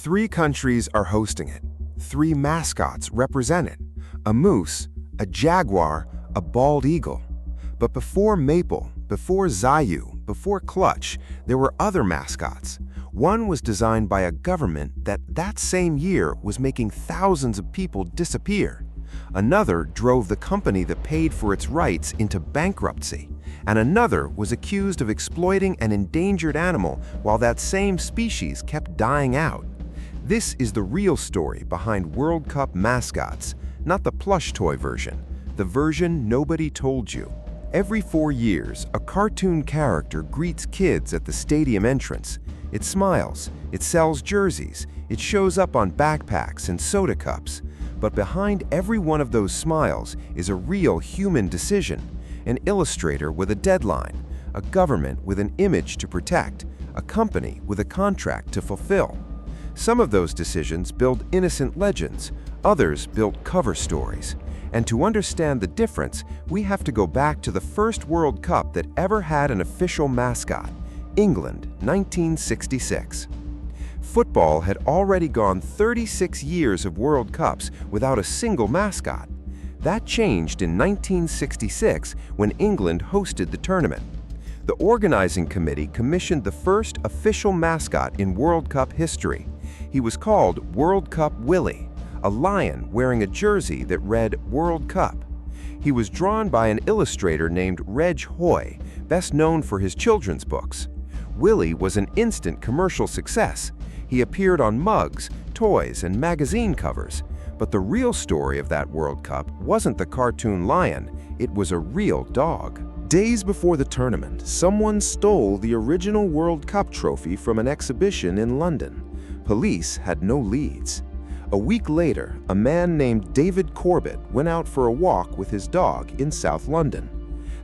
3 countries are hosting it. 3 mascots represent it: a moose, a jaguar, a bald eagle. But before Maple, before Zayu, before Clutch, there were other mascots. One was designed by a government that same year was making thousands of people disappear. Another drove the company that paid for its rights into bankruptcy. And another was accused of exploiting an endangered animal while that same species kept dying out. This is the real story behind World Cup mascots, not the plush toy version, the version nobody told you. Every 4 years, a cartoon character greets kids at the stadium entrance. It smiles, it sells jerseys, it shows up on backpacks and soda cups. But behind every one of those smiles is a real human decision: an illustrator with a deadline, a government with an image to protect, a company with a contract to fulfill. Some of those decisions build innocent legends, others build cover stories. And to understand the difference, we have to go back to the first World Cup that ever had an official mascot: England, 1966. Football had already gone 36 years of World Cups without a single mascot. That changed in 1966 when England hosted the tournament. The organizing committee commissioned the first official mascot in World Cup history. He was called World Cup Willie, a lion wearing a jersey that read World Cup. He was drawn by an illustrator named Reg Hoy, best known for his children's books. Willie was an instant commercial success. He appeared on mugs, toys, and magazine covers. But the real story of that World Cup wasn't the cartoon lion, it was a real dog. Days before the tournament, someone stole the original World Cup trophy from an exhibition in London. Police had no leads. A week later, a man named David Corbett went out for a walk with his dog in South London.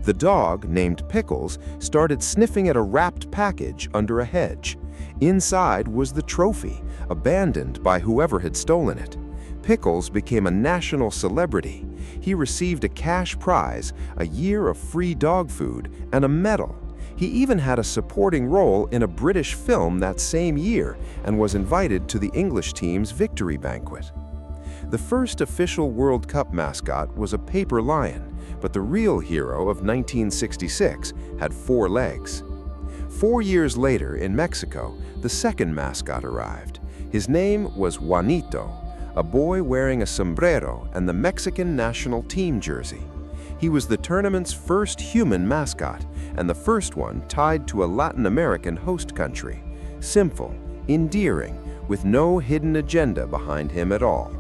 The dog, named Pickles, started sniffing at a wrapped package under a hedge. Inside was the trophy, abandoned by whoever had stolen it. Pickles became a national celebrity. He received a cash prize, a year of free dog food, and a medal. He even had a supporting role in a British film that same year and was invited to the English team's victory banquet. The first official World Cup mascot was a paper lion, but the real hero of 1966 had 4 legs. 4 years later, in Mexico, the second mascot arrived. His name was Juanito, a boy wearing a sombrero and the Mexican national team jersey. He was the tournament's first human mascot, and the first one tied to a Latin American host country. Simple, endearing, with no hidden agenda behind him at all.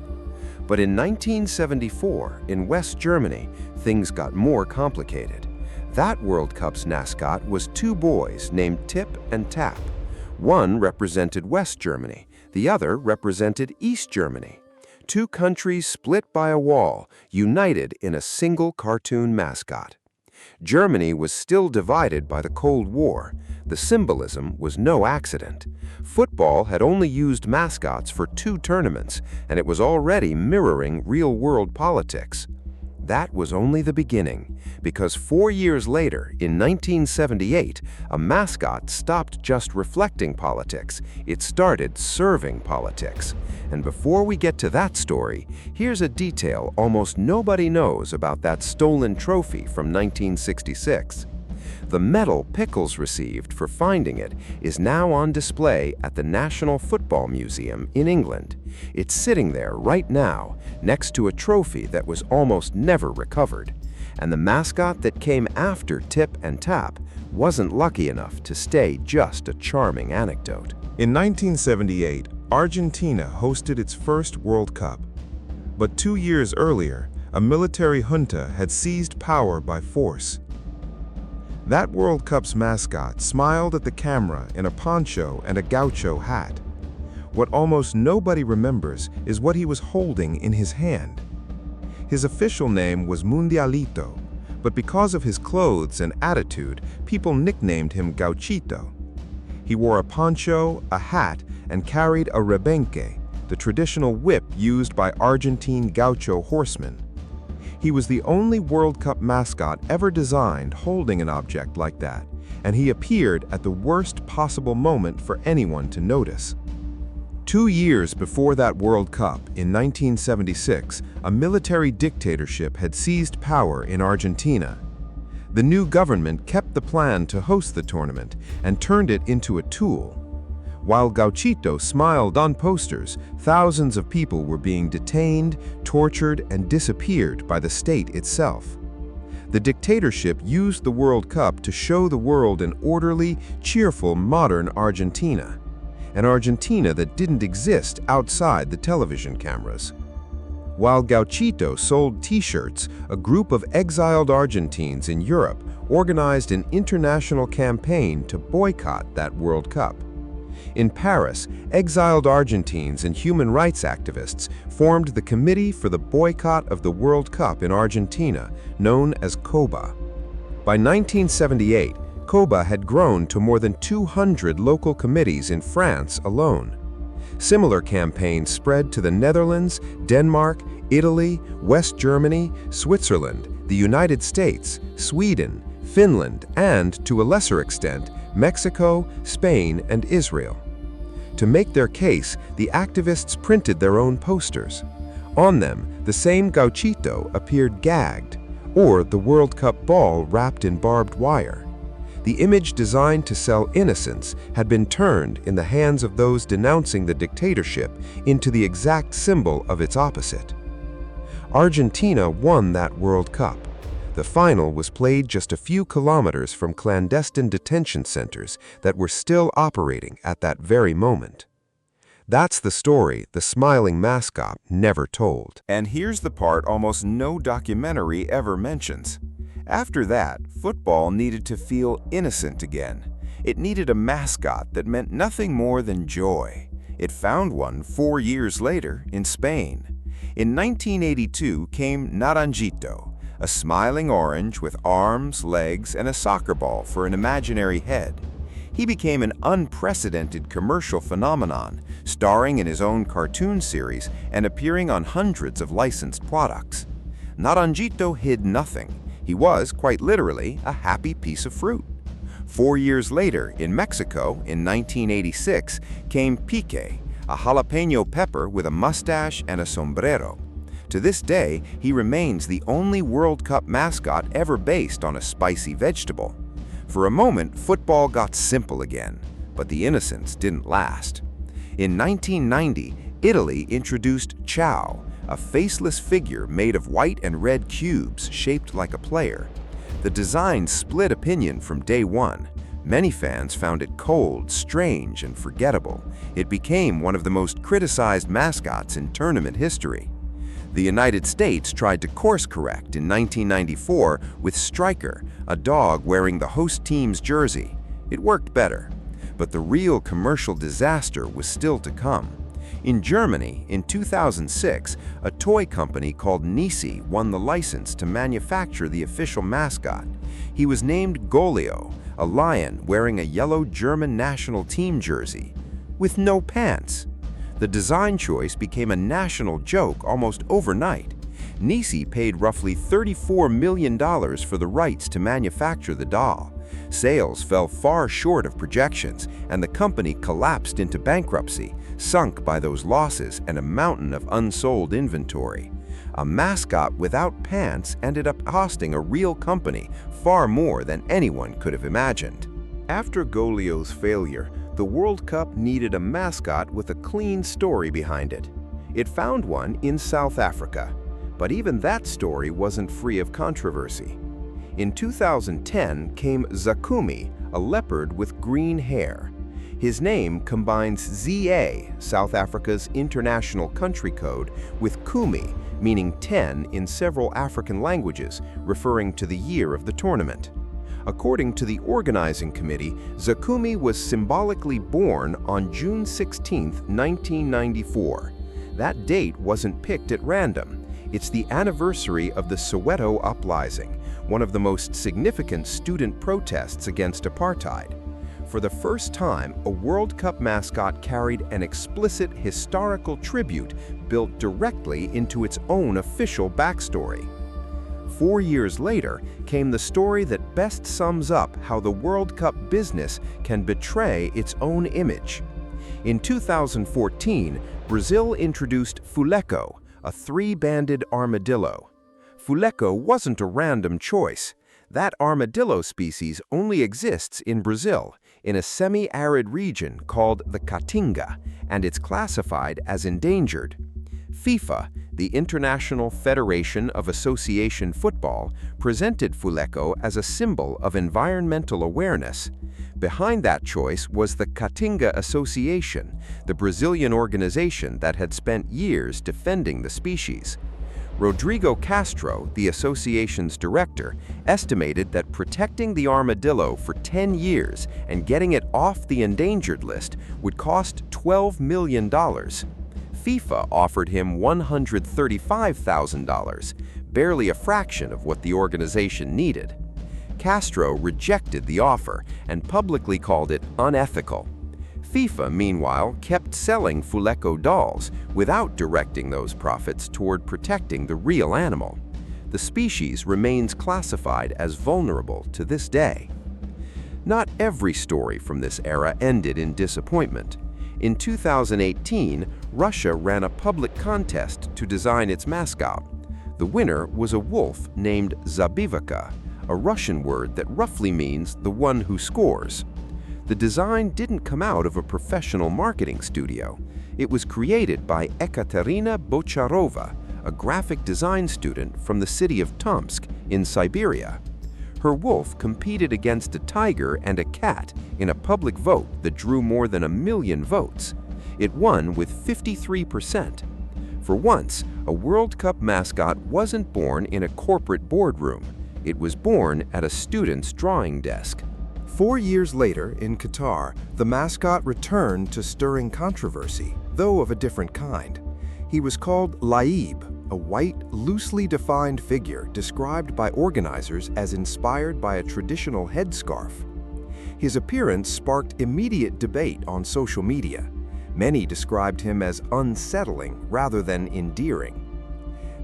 But in 1974, in West Germany, things got more complicated. That World Cup's mascot was 2 boys named Tip and Tap. One represented West Germany, the other represented East Germany. 2 countries split by a wall, united in a single cartoon mascot. Germany was still divided by the Cold War. The symbolism was no accident. Football had only used mascots for 2 tournaments, and it was already mirroring real-world politics. That was only the beginning, because 4 years later, in 1978, a mascot stopped just reflecting politics. It started serving politics. And before we get to that story, here's a detail almost nobody knows about that stolen trophy from 1966. The medal Pickles received for finding it is now on display at the National Football Museum in England. It's sitting there right now, next to a trophy that was almost never recovered. And the mascot that came after Tip and Tap wasn't lucky enough to stay just a charming anecdote. In 1978, Argentina hosted its first World Cup. But 2 years earlier, a military junta had seized power by force. That World Cup's mascot smiled at the camera in a poncho and a gaucho hat. What almost nobody remembers is what he was holding in his hand. His official name was Mundialito, but because of his clothes and attitude, people nicknamed him Gauchito. He wore a poncho, a hat, and carried a rebenque, the traditional whip used by Argentine gaucho horsemen. He was the only World Cup mascot ever designed holding an object like that, and he appeared at the worst possible moment for anyone to notice. 2 years before that World Cup, in 1976, a military dictatorship had seized power in Argentina. The new government kept the plan to host the tournament and turned it into a tool. While Gauchito smiled on posters, thousands of people were being detained, tortured, and disappeared by the state itself. The dictatorship used the World Cup to show the world an orderly, cheerful, modern Argentina. An Argentina that didn't exist outside the television cameras. While Gauchito sold T-shirts, a group of exiled Argentines in Europe organized an international campaign to boycott that World Cup. In Paris, exiled Argentines and human rights activists formed the Committee for the Boycott of the World Cup in Argentina, known as COBA. By 1978, COBA had grown to more than 200 local committees in France alone. Similar campaigns spread to the Netherlands, Denmark, Italy, West Germany, Switzerland, the United States, Sweden, Finland, and, to a lesser extent, Mexico, Spain, and Israel. To make their case, the activists printed their own posters. On them, the same Gauchito appeared gagged, or the World Cup ball wrapped in barbed wire. The image designed to sell innocence had been turned in the hands of those denouncing the dictatorship into the exact symbol of its opposite. Argentina won that World Cup. The final was played just a few kilometers from clandestine detention centers that were still operating at that very moment. That's the story the smiling mascot never told. And here's the part almost no documentary ever mentions. After that, football needed to feel innocent again. It needed a mascot that meant nothing more than joy. It found one 4 years later in Spain. In 1982 came Naranjito, a smiling orange with arms, legs, and a soccer ball for an imaginary head. He became an unprecedented commercial phenomenon, starring in his own cartoon series and appearing on hundreds of licensed products. Naranjito hid nothing. He was, quite literally, a happy piece of fruit. 4 years later, in Mexico, in 1986, came Pique, a jalapeno pepper with a mustache and a sombrero. To this day, he remains the only World Cup mascot ever based on a spicy vegetable. For a moment, football got simple again, but the innocence didn't last. In 1990, Italy introduced Ciao, a faceless figure made of white and red cubes shaped like a player. The design split opinion from day one. Many fans found it cold, strange, and forgettable. It became one of the most criticized mascots in tournament history. The United States tried to course-correct in 1994 with Striker, a dog wearing the host team's jersey. It worked better. But the real commercial disaster was still to come. In Germany, in 2006, a toy company called Nisi won the license to manufacture the official mascot. He was named Golio, a lion wearing a yellow German national team jersey, with no pants. The design choice became a national joke almost overnight. Nisi paid roughly $34 million for the rights to manufacture the doll. Sales fell far short of projections, and the company collapsed into bankruptcy, sunk by those losses and a mountain of unsold inventory. A mascot without pants ended up costing a real company far more than anyone could have imagined. After Golio's failure, the World Cup needed a mascot with a clean story behind it. It found one in South Africa, but even that story wasn't free of controversy. In 2010 came Zakumi, a leopard with green hair. His name combines ZA, South Africa's international country code, with Kumi, meaning 10 in several African languages, referring to the year of the tournament. According to the organizing committee, Zakumi was symbolically born on June 16, 1994. That date wasn't picked at random. It's the anniversary of the Soweto uprising, one of the most significant student protests against apartheid. For the first time, a World Cup mascot carried an explicit historical tribute built directly into its own official backstory. 4 years later came the story that best sums up how the World Cup business can betray its own image. In 2014, Brazil introduced fuleco, a three-banded armadillo. Fuleco wasn't a random choice. That armadillo species only exists in Brazil, in a semi-arid region called the Caatinga, and it's classified as endangered. FIFA, the International Federation of Association Football, presented fuleco as a symbol of environmental awareness. Behind that choice was the Caatinga Association, the Brazilian organization that had spent years defending the species. Rodrigo Castro, the association's director, estimated that protecting the armadillo for 10 years and getting it off the endangered list would cost $12 million. FIFA offered him $135,000, barely a fraction of what the organization needed. Castro rejected the offer and publicly called it unethical. FIFA, meanwhile, kept selling fuleco dolls without directing those profits toward protecting the real animal. The species remains classified as vulnerable to this day. Not every story from this era ended in disappointment. In 2018, Russia ran a public contest to design its mascot. The winner was a wolf named Zabivka, a Russian word that roughly means the one who scores. The design didn't come out of a professional marketing studio. It was created by Ekaterina Bocharova, a graphic design student from the city of Tomsk in Siberia. Her wolf competed against a tiger and a cat in a public vote that drew more than 1 million votes. It won with 53%. For once, a World Cup mascot wasn't born in a corporate boardroom. It was born at a student's drawing desk. 4 years later, in Qatar, the mascot returned to stirring controversy, though of a different kind. He was called Laib, a white, loosely defined figure described by organizers as inspired by a traditional headscarf. His appearance sparked immediate debate on social media. Many described him as unsettling rather than endearing.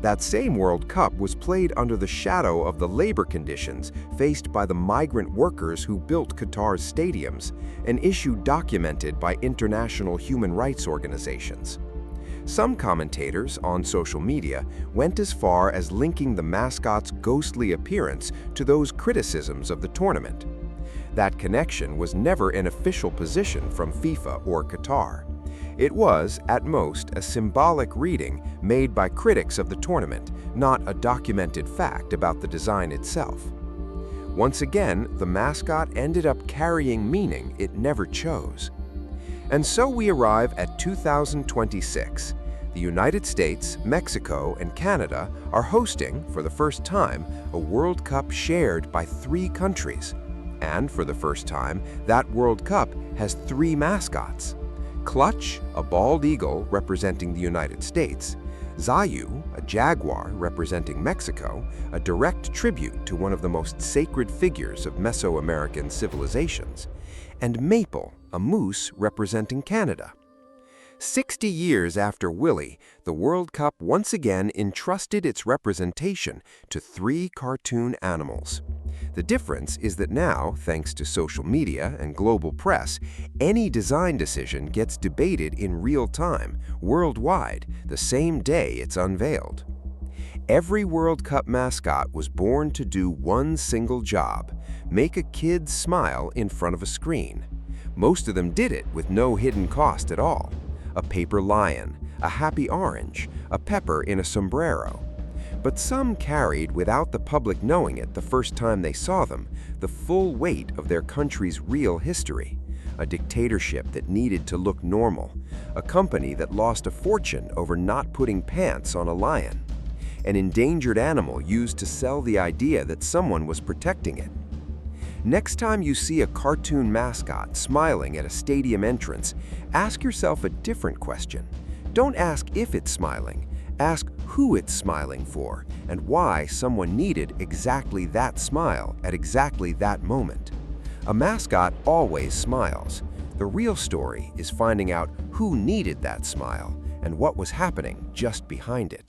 That same World Cup was played under the shadow of the labor conditions faced by the migrant workers who built Qatar's stadiums, an issue documented by international human rights organizations. Some commentators on social media went as far as linking the mascot's ghostly appearance to those criticisms of the tournament. That connection was never an official position from FIFA or Qatar. It was, at most, a symbolic reading made by critics of the tournament, not a documented fact about the design itself. Once again, the mascot ended up carrying meaning it never chose. And so we arrive at 2026. The United States, Mexico, and Canada are hosting, for the first time, a World Cup shared by 3 countries. And for the first time, that World Cup has 3 mascots. Clutch, a bald eagle representing the United States, Zayu, a jaguar representing Mexico, a direct tribute to one of the most sacred figures of Mesoamerican civilizations, and Maple, a moose representing Canada. 60 years after Willie, the World Cup once again entrusted its representation to 3 cartoon animals. The difference is that now, thanks to social media and global press, any design decision gets debated in real time, worldwide, the same day it's unveiled. Every World Cup mascot was born to do one single job: make a kid smile in front of a screen. Most of them did it with no hidden cost at all. A paper lion, a happy orange, a pepper in a sombrero. But some carried, without the public knowing it the first time they saw them, the full weight of their country's real history. A dictatorship that needed to look normal. A company that lost a fortune over not putting pants on a lion. An endangered animal used to sell the idea that someone was protecting it. Next time you see a cartoon mascot smiling at a stadium entrance, ask yourself a different question. Don't ask if it's smiling. Ask who it's smiling for and why someone needed exactly that smile at exactly that moment. A mascot always smiles. The real story is finding out who needed that smile and what was happening just behind it.